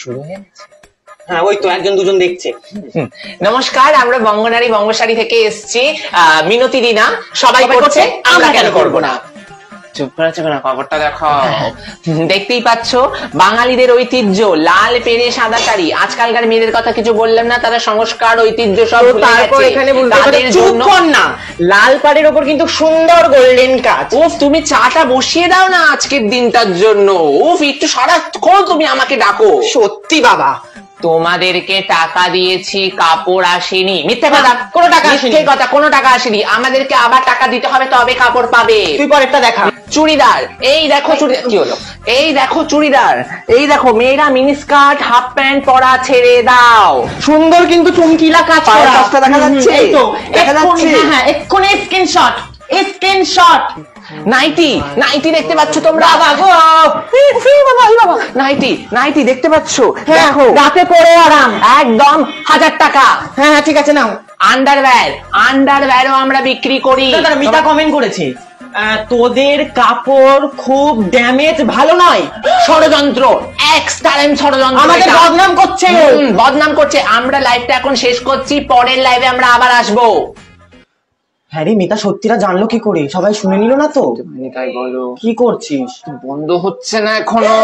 শুরু হয়ে গেছে। হ্যাঁ ওই তো একজন দুজন দেখছে। নমস্কার, আমরা বঙ্গনারী বঙ্গশাড়ি থেকে এসেছি। মিনতি দিনা সবাই করছে, আমরা কেন করব না? চুপ করে চুপ না, খবরটা দেখো। দেখতেই পাচ্ছ বাঙালিদের ঐতিহ্য লাল পেরে সাদা শাড়ি। আজকালকার মেয়েদের কথা কিছু বললাম না, তারা সংস্কার ঐতিহ্য সব ভুলে তারপর গেছে। এখানে তাদের চুপ জন্য কর না, লাল পাড়ের ওপর কিন্তু সুন্দর গোল্ডেন কাজ। উফ, তুমি চাটা বসিয়ে দাও না আজকের দিনটার জন্য। উফ, একটু সারাক্ষণ তুমি আমাকে ডাকো। সত্যি বাবা, তোমাদেরকে টাকা দিয়েছি, কাপড় আসেনি। মিথ্যে কথা, কোনো টাকা আসেনি। মিথ্যে কথা, কোনো টাকা আসেনি। আমাদেরকে আবার টাকা দিতে হবে, তবে কাপড় পাবে। তুই পরেরটা দেখা। চুড়িদার, এই দেখো চুড়িদার। কি হলো? এই দেখো চুড়িদার, এই দেখো মেয়েরা মিনি স্কার্ট হাফ প্যান্ট পরা ছেড়ে দাও। সুন্দর কিন্তু চুমকিলা কাজ পায়ের করা। কাজটা দেখা যাচ্ছে? এই তো দেখা যাচ্ছে? হ্যাঁ হ্যাঁ, এক্ষুনি স্ক্রিনশট, স্ক্রিনশট। নাইটি, নাইটি দেখতে পাচ্ছ তোমরা? বাবা গো, বাবা, নাইটি, নাইটি দেখতে পাচ্ছ? হ্যাঁ দেখো রাতে পরে আরাম। একদম 1000 টাকা। হ্যাঁ হ্যাঁ ঠিক আছে নাও। আন্ডারওয়্যার, আন্ডারওয়্যারও আমরা বিক্রি করি। মিতা কমেন্ট করেছে, তোদের কাপড় খুব ড্যামেজ, ভালো নয়। ষড়যন্ত্র, এক্সট্রিম ষড়যন্ত্র। আমাদের এটা। বদনাম করছে। বদনাম করছে। আমরা লাইভটা এখন শেষ করছি, পরের লাইভে আমরা আবার আসবো। হ্যাঁ রে মিতা, সত্যিটা জানলো কি করে? সবাই শুনে নিল না তো? তাই বলো। কি করছিস? বন্ধ হচ্ছে না এখনো।